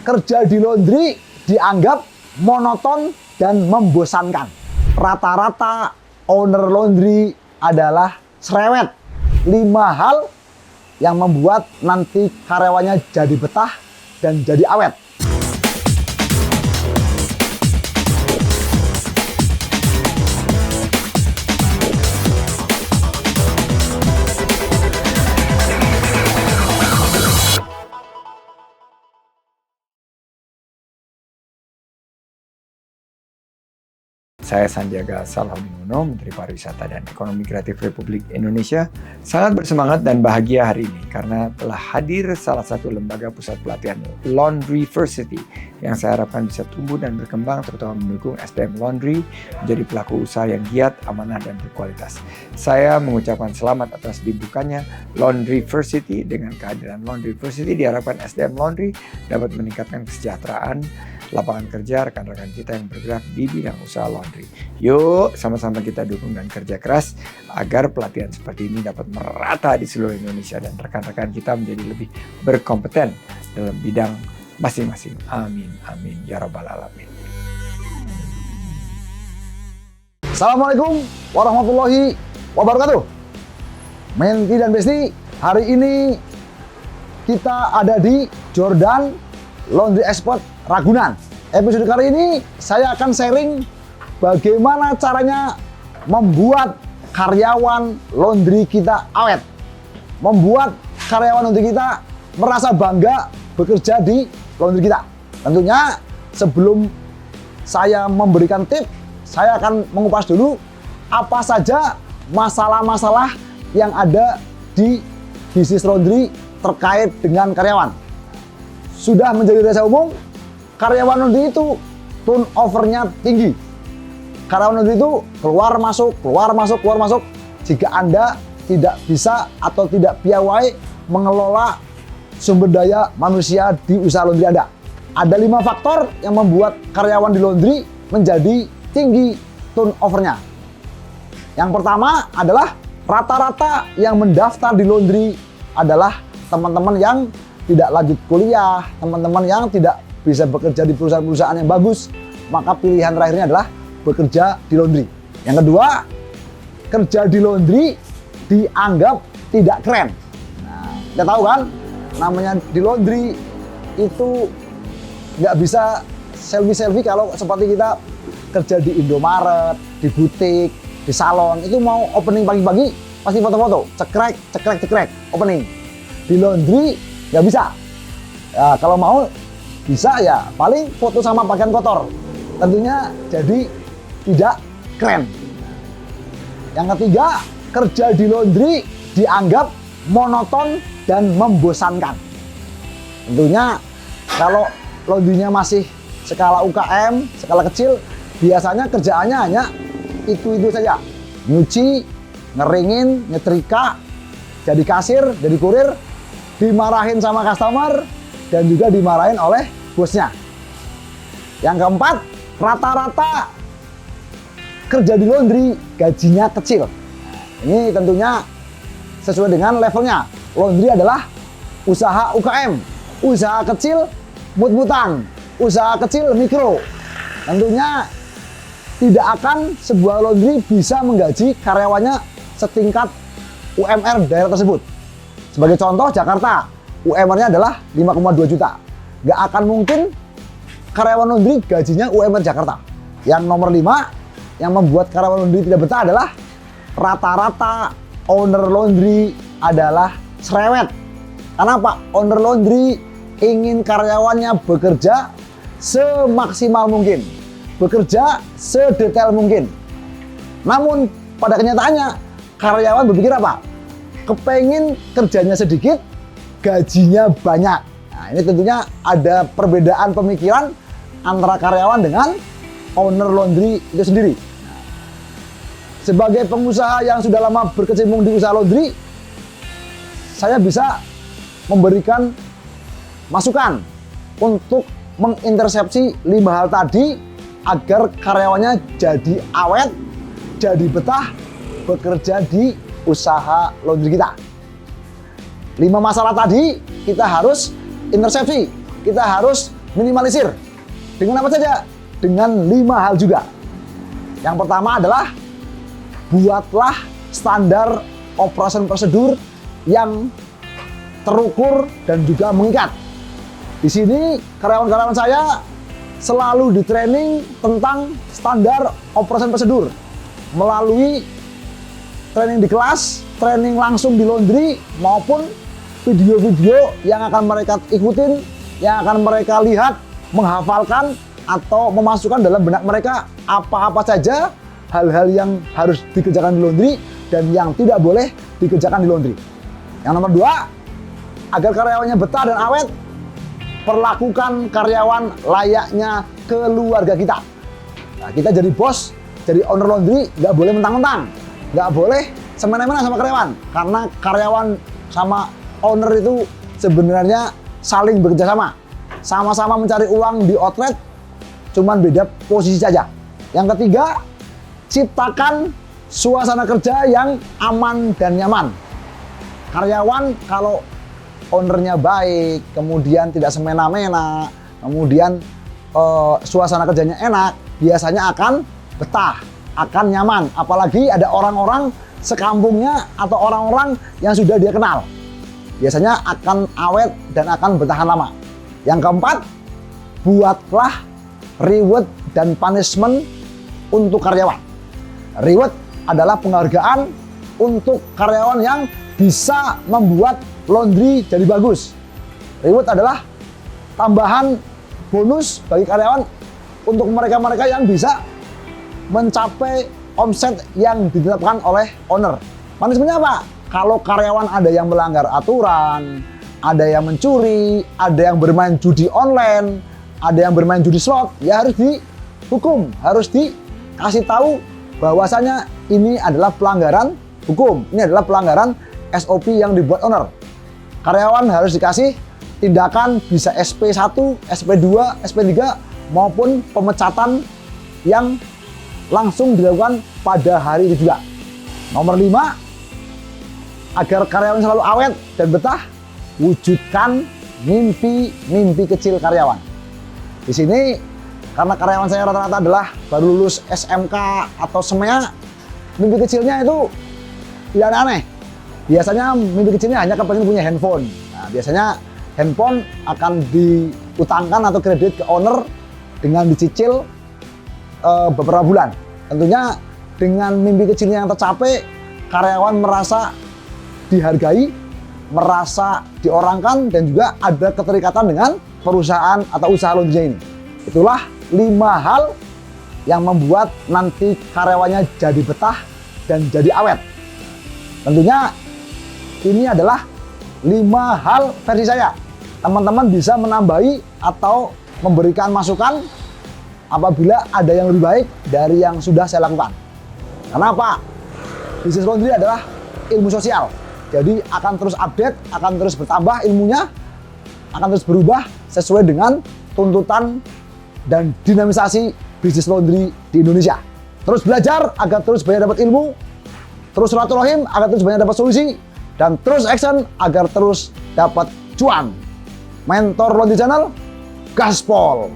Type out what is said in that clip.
kerja di laundry dianggap monoton dan membosankan. Rata-rata owner laundry adalah cerewet. 5 hal yang membuat nanti karyawannya jadi betah dan jadi awet. Saya Sandiaga Salahuddin Uno, Menteri Pariwisata dan Ekonomi Kreatif Republik Indonesia, sangat bersemangat dan bahagia hari ini karena telah hadir salah satu lembaga pusat pelatihan Laundryversity yang saya harapkan bisa tumbuh dan berkembang, terutama mendukung SDM Laundry menjadi pelaku usaha yang giat, amanah, dan berkualitas. Saya mengucapkan selamat atas dibukanya Laundryversity. Dengan kehadiran Laundryversity diharapkan SDM Laundry dapat meningkatkan kesejahteraan, lapangan kerja rekan-rekan kita yang bergerak di bidang usaha laundry. Yuk, sama-sama kita dukung dan kerja keras agar pelatihan seperti ini dapat merata di seluruh Indonesia dan rekan-rekan kita menjadi lebih berkompeten dalam bidang masing-masing. Amin, amin, ya rabbal alamin. Assalamualaikum warahmatullahi wabarakatuh. Menti dan Besti, hari ini kita ada di Jordan Laundry Expert Ragunan. Episode kali ini saya akan sharing bagaimana caranya membuat karyawan laundry kita awet. Membuat karyawan laundry kita merasa bangga bekerja di laundry kita. Tentunya sebelum saya memberikan tips, saya akan mengupas dulu apa saja masalah-masalah yang ada di bisnis laundry terkait dengan karyawan. Sudah menjadi rahasia umum, karyawan laundry itu turnover-nya tinggi. Karyawan laundry itu keluar masuk. Jika Anda tidak bisa atau tidak piawai mengelola sumber daya manusia di usaha laundry Anda. Ada 5 faktor yang membuat karyawan di laundry menjadi tinggi turnover-nya. Yang pertama adalah rata-rata yang mendaftar di laundry adalah teman-teman yang tidak lanjut kuliah, teman-teman yang tidak bisa bekerja di perusahaan-perusahaan yang bagus, maka pilihan terakhirnya adalah bekerja di laundry. Yang kedua, kerja di laundry dianggap tidak keren. Nah, kita tahu kan, namanya di laundry itu nggak bisa selfie-selfie kalau seperti kita kerja di Indomaret, di butik, di salon, itu mau opening pagi-pagi pasti foto-foto, cekrek, opening. Di laundry nggak bisa. Ya, kalau mau bisa ya paling foto sama pakaian kotor. Tentunya jadi tidak keren. Yang ketiga, kerja di laundry dianggap monoton dan membosankan. Tentunya kalau laundrynya masih skala UKM, skala kecil, biasanya kerjaannya hanya itu saja. Nyuci, ngeringin, nyetrika, jadi kasir, jadi kurir, dimarahin sama customer, dan juga dimarahin oleh bosnya. Yang keempat, rata-rata kerja di laundry gajinya kecil. Ini tentunya sesuai dengan levelnya. Laundry adalah usaha UKM, usaha kecil mut-mutan, usaha kecil mikro. Tentunya tidak akan sebuah laundry bisa menggaji karyawannya setingkat UMR daerah tersebut. Sebagai contoh, Jakarta, UMR-nya adalah 5,2 juta. Nggak akan mungkin karyawan laundry gajinya UMR Jakarta. Yang nomor 5, yang membuat karyawan laundry tidak betah adalah rata-rata owner laundry adalah cerewet. Kenapa? Owner laundry ingin karyawannya bekerja semaksimal mungkin, bekerja sedetail mungkin. Namun pada kenyataannya karyawan berpikir apa? Kepengen kerjanya sedikit, gajinya banyak. Nah, ini tentunya ada perbedaan pemikiran antara karyawan dengan owner laundry itu sendiri. Nah, sebagai pengusaha yang sudah lama berkecimpung di usaha laundry, saya bisa memberikan masukan untuk mengintersepsi 5 hal tadi agar karyawannya jadi awet, jadi betah bekerja di usaha laundry kita. 5 masalah tadi kita harus intersepsi, kita harus minimalisir. Dengan apa saja? Dengan 5 hal juga. Yang pertama adalah buatlah standar operasi prosedur yang terukur dan juga mengikat. Di sini karyawan-karyawan saya selalu di-training tentang standar operasi prosedur melalui training di kelas, training langsung di laundry, maupun video-video yang akan mereka ikutin, yang akan mereka lihat, menghafalkan, atau memasukkan dalam benak mereka apa-apa saja hal-hal yang harus dikerjakan di laundry dan yang tidak boleh dikerjakan di laundry. Yang nomor 2, agar karyawannya betah dan awet, perlakukan karyawan layaknya keluarga kita. Nah, kita jadi bos, jadi owner laundry, nggak boleh mentang-mentang, nggak boleh semena-mena sama karyawan, karena karyawan sama owner itu sebenarnya saling bekerja sama-sama mencari uang di outlet, cuman beda posisi saja. Yang ketiga, ciptakan suasana kerja yang aman dan nyaman. Karyawan kalau ownernya baik, kemudian tidak semena-mena, kemudian suasana kerjanya enak, biasanya akan betah, akan nyaman. Apalagi ada orang-orang sekampungnya atau orang-orang yang sudah dia kenal, biasanya akan awet dan akan bertahan lama. Yang keempat, buatlah reward dan punishment untuk karyawan. Reward adalah penghargaan untuk karyawan yang bisa membuat laundry jadi bagus. Reward adalah tambahan bonus bagi karyawan untuk mereka-mereka yang bisa mencapai omset yang ditetapkan oleh owner. Punishmentnya apa? Kalau karyawan ada yang melanggar aturan, ada yang mencuri, ada yang bermain judi online, ada yang bermain judi slot, ya harus dihukum, harus dikasih tahu bahwasanya ini adalah pelanggaran hukum, ini adalah pelanggaran SOP yang dibuat owner. Karyawan harus dikasih tindakan bisa SP1, SP2, SP3 maupun pemecatan yang langsung dilakukan pada hari itu juga. Nomor 5, agar karyawan selalu awet dan betah, wujudkan mimpi-mimpi kecil karyawan. Di sini karena karyawan saya rata-rata adalah baru lulus SMK atau SMEA, mimpi kecilnya itu tidak aneh. Biasanya mimpi kecilnya hanya kepengen punya handphone. Nah, biasanya handphone akan diutangkan atau kredit ke owner dengan dicicil beberapa bulan. Tentunya dengan mimpi kecilnya yang tercapai, karyawan merasa dihargai, merasa diorangkan, dan juga ada keterikatan dengan perusahaan atau usaha laundry ini. Itulah 5 hal yang membuat nanti karyawannya jadi betah dan jadi awet. Tentunya ini adalah 5 hal versi saya. Teman-teman bisa menambahi atau memberikan masukan apabila ada yang lebih baik dari yang sudah saya lakukan. Kenapa? Bisnis laundry adalah ilmu sosial. Jadi akan terus update, akan terus bertambah ilmunya, akan terus berubah sesuai dengan tuntutan dan dinamisasi bisnis laundry di Indonesia. Terus belajar agar terus banyak dapat ilmu, terus silaturahim agar terus banyak dapat solusi, dan terus action agar terus dapat cuan. Mentor Laundry Channel, gaspol!